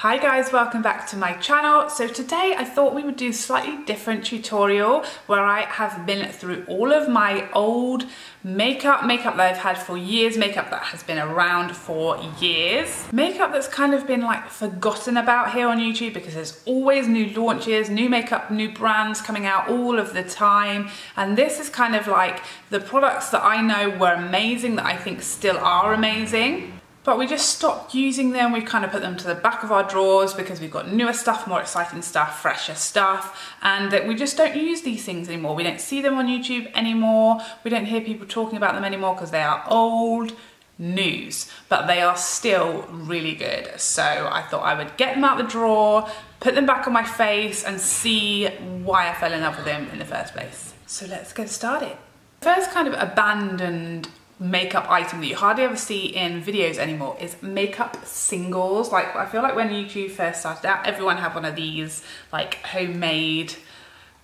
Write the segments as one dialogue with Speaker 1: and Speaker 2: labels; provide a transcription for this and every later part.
Speaker 1: Hi guys, welcome back to my channel. So today I thought we would do a slightly different tutorial where I have been through all of my old makeup that I've had for years, makeup that has been around for years, makeup that's kind of been like forgotten about here on YouTube because there's always new launches, new makeup, new brands coming out all of the time. And this is kind of like the products that I know were amazing, that I think still are amazing. But we just stopped using them. We've kind of put them to the back of our drawers because we've got newer stuff, more exciting stuff, fresher stuff, and that we just don't use these things anymore. We don't see them on YouTube anymore. We don't hear people talking about them anymore because they are old news, but they are still really good. So I thought I would get them out the drawer, put them back on my face and see why I fell in love with them in the first place. So let's get started. First kind of abandoned makeup item that you hardly ever see in videos anymore is makeup singles. Like, I feel like when YouTube first started out, everyone had one of these like homemade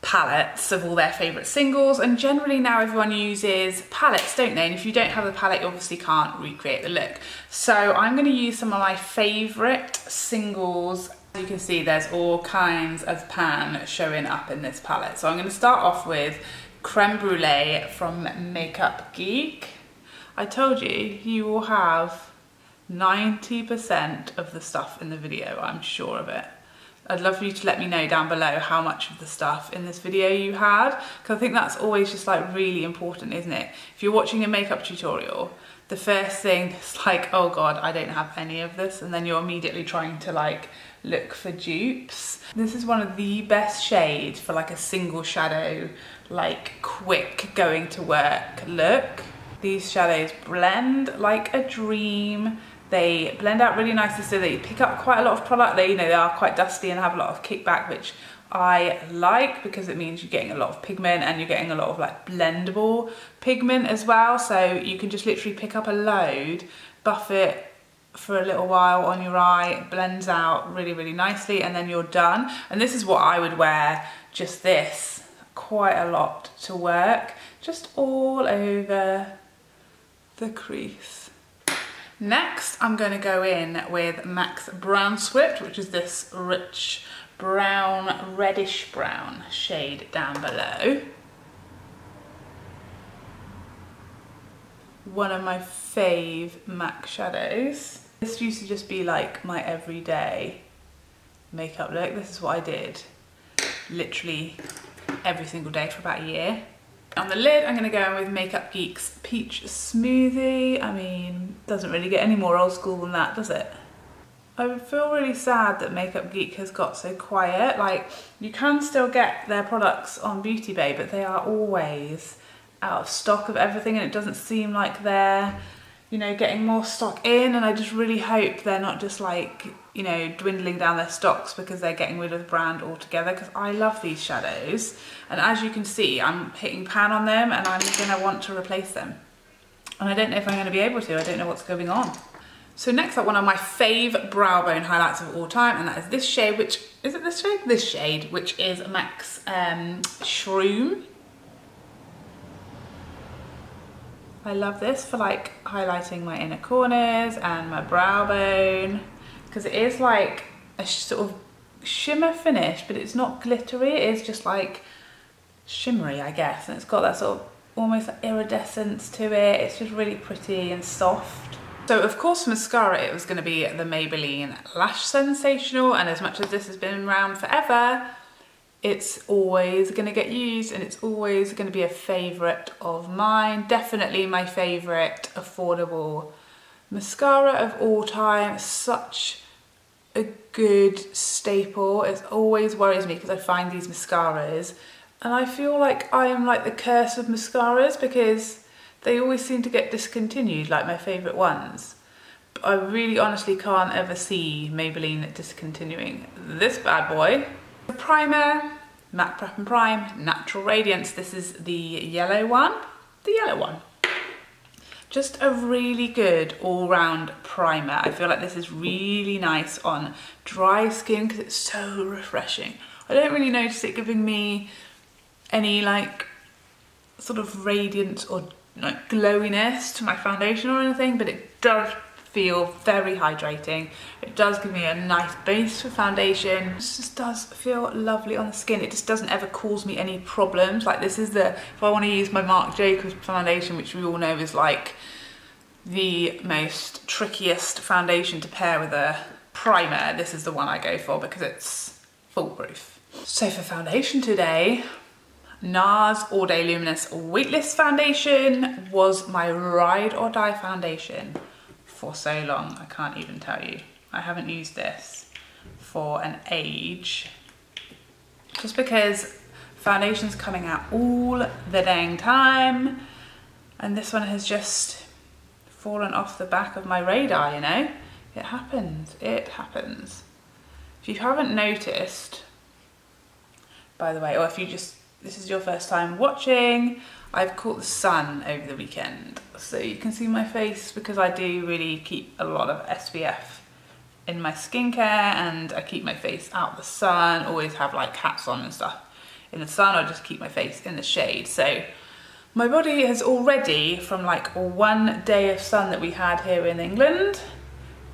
Speaker 1: palettes of all their favorite singles, and generally now everyone uses palettes, don't they? And if you don't have the palette, you obviously can't recreate the look. So I'm going to use some of my favorite singles. As you can see, there's all kinds of pan showing up in this palette. So I'm going to start off with Creme Brulee from Makeup Geek. I told you, you will have 90% of the stuff in the video, I'm sure of it. I'd love for you to let me know down below how much of the stuff in this video you had, because I think that's always just like really important, isn't it? If you're watching a makeup tutorial, the first thing is like, oh God, I don't have any of this, and then you're immediately trying to like look for dupes. This is one of the best shades for like a single shadow, like quick going to work look. These shadows blend like a dream. They blend out really nicely, so they pick up quite a lot of product. They, they are quite dusty and have a lot of kickback, which I like because it means you're getting a lot of pigment and you're getting a lot of like blendable pigment as well. So you can just literally pick up a load, buff it for a little while on your eye, it blends out really, really nicely, and then you're done. And this is what I would wear, just this, quite a lot to work, just all over the crease. Next, I'm going to go in with MAC's Brown Swift, which is this rich brown, reddish brown shade down below. One of my fave MAC shadows. This used to just be like my everyday makeup look. This is what I did literally every single day for about a year. On the lid, I'm going to go in with Makeup Geek's Peach Smoothie. I mean, doesn't really get any more old school than that, does it? I feel really sad that Makeup Geek has got so quiet. Like, you can still get their products on Beauty Bay, but they are always out of stock of everything, and it doesn't seem like they're, getting more stock in. And I just really hope they're not just like, dwindling down their stocks because they're getting rid of the brand altogether, because I love these shadows. And as you can see, I'm hitting pan on them and I'm gonna want to replace them. And I don't know if I'm gonna be able to, I don't know what's going on. So next up, one of my fave brow bone highlights of all time, and that is this shade, which, is it this shade? This shade, which is MAC's Shroom. I love this for like highlighting my inner corners and my brow bone, because it is like a sort of shimmer finish, but it's not glittery, it is just like shimmery, I guess, and it's got that sort of almost like iridescence to it. It's just really pretty and soft. So of course mascara, it was going to be the Maybelline Lash Sensational, and as much as this has been around forever, it's always going to get used, and it's always going to be a favourite of mine. Definitely my favourite affordable mascara of all time. Such a good staple. It always worries me because I find these mascaras and I feel like I am like the curse of mascaras, because they always seem to get discontinued, like my favourite ones. But I really honestly can't ever see Maybelline discontinuing this bad boy. The primer, Matte Prep and Prime, Natural Radiance. This is the yellow one. The yellow one. Just a really good all-round primer. I feel like this is really nice on dry skin because it's so refreshing. I don't really notice it giving me any like sort of radiance or like glowiness to my foundation or anything, but it does feel very hydrating. It does give me a nice base for foundation. It just does feel lovely on the skin. It just doesn't ever cause me any problems. Like this is the, if I want to use my Marc Jacobs foundation, which we all know is like the most trickiest foundation to pair with a primer, this is the one I go for because it's foolproof. So for foundation today, Nars All Day Luminous Weightless Foundation was my ride or die foundation for so long. I can't even tell you. I haven't used this for an age, just because foundation's coming out all the dang time, and this one has just fallen off the back of my radar, you know? It happens, it happens. If you haven't noticed, by the way, or if you just, this is your first time watching, I've caught the sun over the weekend. So you can see my face because I do really keep a lot of SPF in my skincare, and I keep my face out the sun, always have like hats on and stuff in the sun, or just keep my face in the shade. So my body has already, from like one day of sun that we had here in England,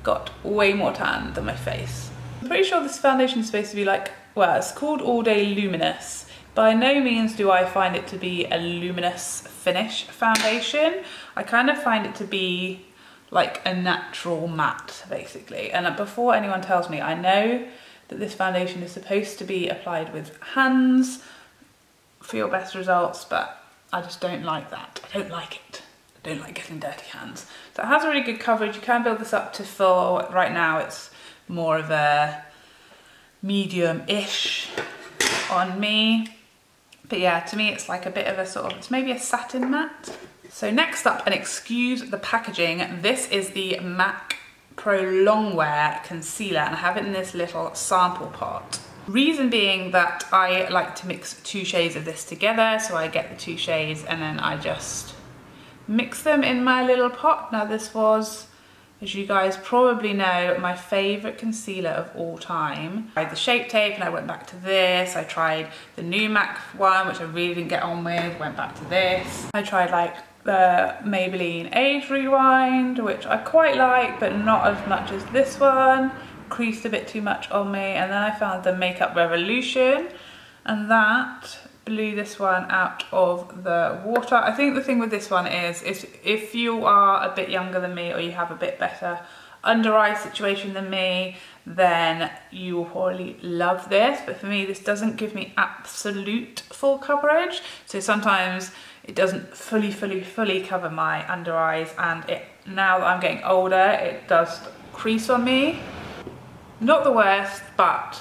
Speaker 1: got way more tan than my face. I'm pretty sure this foundation is supposed to be like, well, it's called All Day Luminous. By no means do I find it to be a luminous finish foundation. I kind of find it to be like a natural matte, basically. And before anyone tells me, I know that this foundation is supposed to be applied with hands for your best results, but I just don't like that. I don't like it. I don't like getting dirty hands. So it has a really good coverage. You can build this up to full. Right now it's more of a medium-ish on me. But yeah, to me it's like a bit of a sort of, it's maybe a satin matte. So next up, and excuse the packaging, this is the MAC Pro Longwear Concealer, and I have it in this little sample pot. Reason being that I like to mix 2 shades of this together, so I get the 2 shades and then I just mix them in my little pot. Now this was, as you guys probably know, my favourite concealer of all time. I tried the Shape Tape and I went back to this. I tried the new MAC one, which I really didn't get on with, went back to this. I tried like the Maybelline Age Rewind, which I quite like, but not as much as this one. Creased a bit too much on me. And then I found the Makeup Revolution, and that blew this one out of the water. I think the thing with this one is if you are a bit younger than me, or you have a bit better under eye situation than me, then you will probably love this. But for me, this doesn't give me absolute full coverage. So sometimes it doesn't fully cover my under eyes, and now that I'm getting older, it does crease on me. Not the worst, but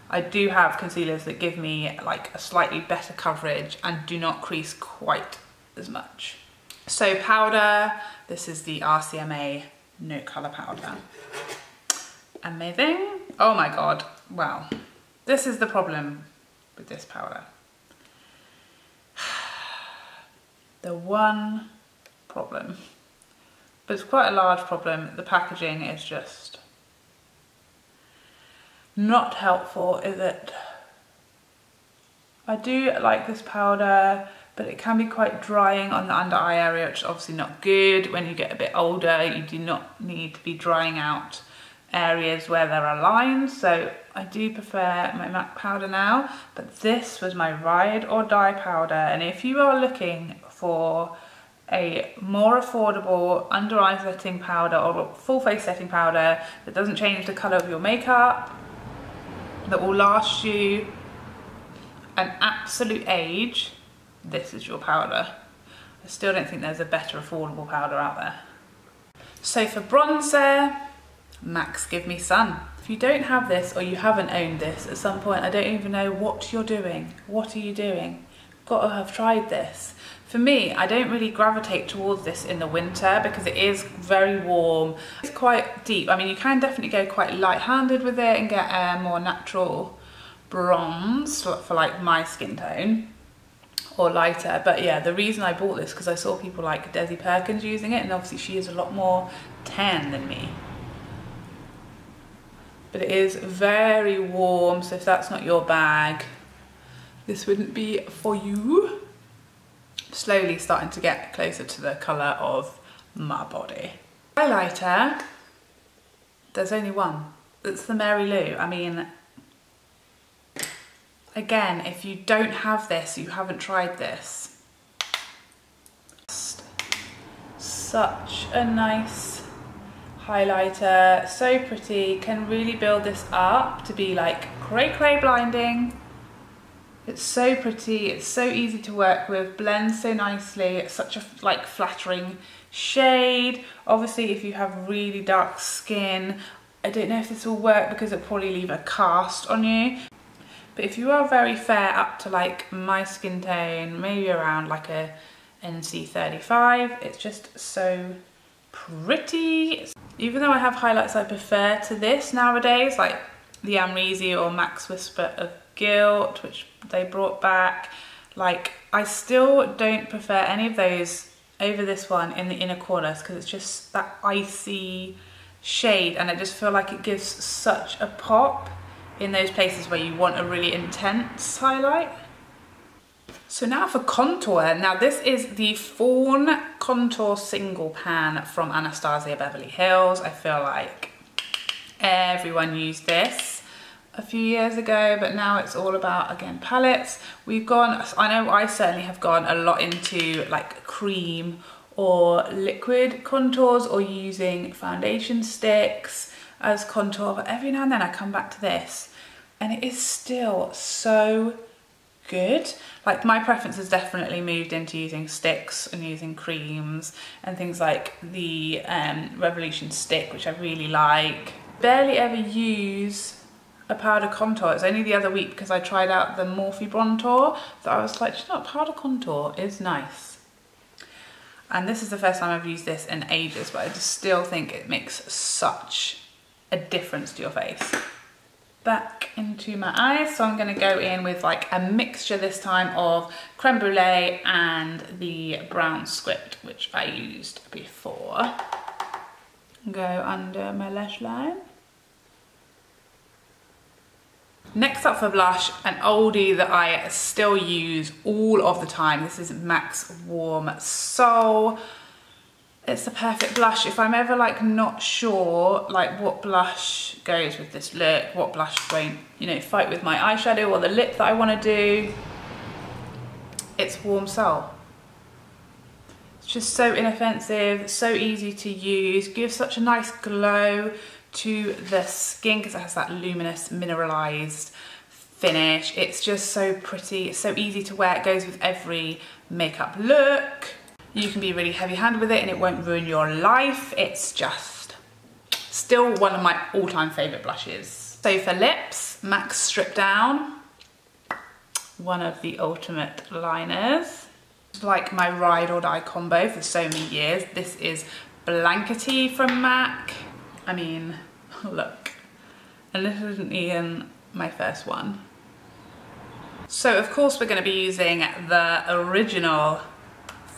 Speaker 1: I do have concealers that give me like a slightly better coverage and do not crease quite as much. So powder, this is the RCMA No Colour Powder. Amazing. Oh my God, wow. This is the problem with this powder. The one problem, but it's quite a large problem. The packaging is just not helpful, is it? I do like this powder, but it can be quite drying on the under eye area, which is obviously not good. When you get a bit older, you do not need to be drying out areas where there are lines. So I do prefer my MAC powder now, but this was my ride or die powder. And if you are looking for a more affordable under eye setting powder or full face setting powder that doesn't change the colour of your makeup, that will last you an absolute age, this is your powder. I still don't think there's a better affordable powder out there. So for bronzer, MAC's Give Me Sun. If you don't have this, or you haven't owned this at some point, I don't even know what you're doing. What are you doing? Got to have tried this. For me, I don't really gravitate towards this in the winter because it is very warm. It's quite deep. I mean, you can definitely go quite light-handed with it and get a more natural bronze for like my skin tone, or lighter. But yeah, the reason I bought this because I saw people like Desi Perkins using it, and obviously she is a lot more tan than me. But it is very warm, so if that's not your bag, this wouldn't be for you. Slowly starting to get closer to the colour of my body. Highlighter, There's only one. It's the Mary Lou. I mean, again, if you don't have this, you haven't tried this. Such a nice highlighter, so pretty, can really build this up to be like cray blinding. It's so pretty, it's so easy to work with, blends so nicely, it's such a like flattering shade. Obviously if you have really dark skin, I don't know if this will work because it'll probably leave a cast on you. But if you are very fair up to like my skin tone, maybe around like a NC35, it's just so pretty. Even though I have highlights I prefer to this nowadays, like the Amrezy or Max Whisper of Guilt, which they brought back, like I still don't prefer any of those over this one in the inner corners because it's just that icy shade, and I just feel like it gives such a pop in those places where you want a really intense highlight. So now for contour. Now this is the Fawn Contour Single Pan from Anastasia Beverly Hills. I feel like everyone used this a few years ago, but now it's all about, again, palettes. We've gone, I know I certainly have gone a lot into like cream or liquid contours or using foundation sticks as contour, but every now and then I come back to this and it is still so good. Like my preference has definitely moved into using sticks and using creams and things like the Revolution stick, which I really like. Barely ever use a powder contour. It's only the other week because I tried out the Morphe Bronzer that I was like, you know what, powder contour is nice. And this is the first time I've used this in ages, but I just still think it makes such a difference to your face. Back into my eyes, so I'm going to go in with like a mixture this time of creme brulee and the brown script, which I used before. Go under my lash line. Next up for blush, an oldie that I still use all of the time. This is MAC's Warm Soul. It's the perfect blush. If I'm ever like not sure like what blush goes with this look, what blush won't, you know, fight with my eyeshadow or the lip that I want to do, it's Warm Soul. It's just so inoffensive, so easy to use, gives such a nice glow to the skin because it has that luminous mineralized finish. It's just so pretty, it's so easy to wear, it goes with every makeup look. You can be really heavy-handed with it and it won't ruin your life. It's just still one of my all-time favorite blushes. So for lips, MAC's Strip Down, one of the ultimate liners. It's like my ride or die combo for so many years. This is Blankety from MAC. I mean, look, and this isn't even my first one. So of course we're going to be using the original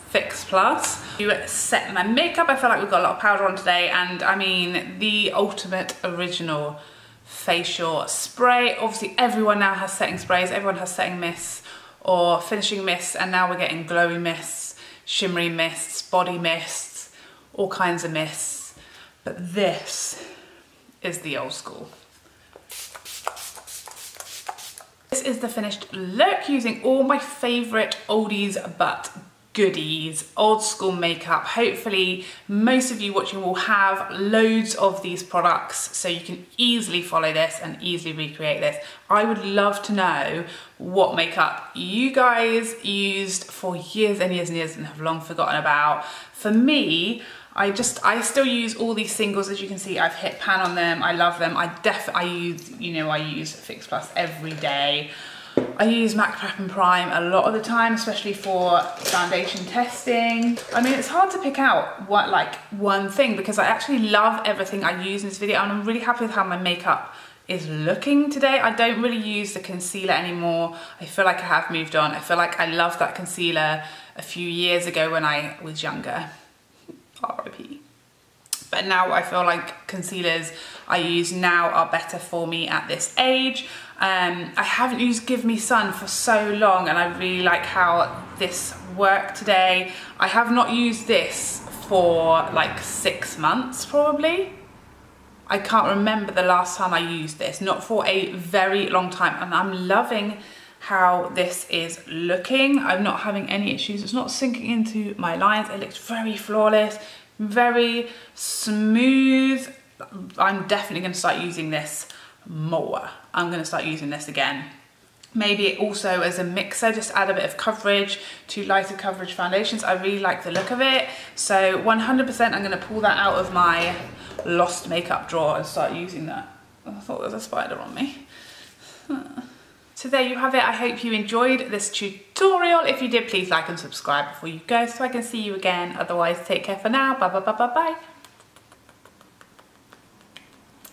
Speaker 1: Fix Plus to set my makeup. I feel like we've got a lot of powder on today, and I mean the ultimate original facial spray. Obviously everyone now has setting sprays, everyone has setting mists or finishing mists, and now we're getting glowy mists, shimmery mists, body mists, all kinds of mists. But this is the old school. This is the finished look using all my favorite oldies but goodies, old school makeup. Hopefully most of you watching will have loads of these products so you can easily follow this and easily recreate this. I would love to know what makeup you guys used for years and years and years and have long forgotten about. For me, I still use all these singles. As you can see, I've hit pan on them. I love them. I use Fix Plus every day. I use MAC Prep and Prime a lot of the time, especially for foundation testing. I mean, it's hard to pick out one thing because I actually love everything I use in this video, and I'm really happy with how my makeup is looking today. I don't really use the concealer anymore. I feel like I have moved on. I feel like I loved that concealer a few years ago when I was younger. RIP. But now I feel like concealers I use now are better for me at this age. I haven't used Give Me Sun for so long, and I really like how this worked today. I have not used this for like 6 months probably. I can't remember the last time I used this, not for a very long time, and I'm loving how this is looking. I'm not having any issues. It's not sinking into my lines. It looks very flawless, very smooth. I'm definitely going to start using this more. I'm going to start using this again. Maybe also as a mixer, just add a bit of coverage to lighter coverage foundations. I really like the look of it. So 100% I'm going to pull that out of my lost makeup drawer and start using that. I thought there was a spider on me. So there you have it. I hope you enjoyed this tutorial. If you did, please like and subscribe before you go so I can see you again. Otherwise, take care for now. Bye, bye, bye, bye, bye.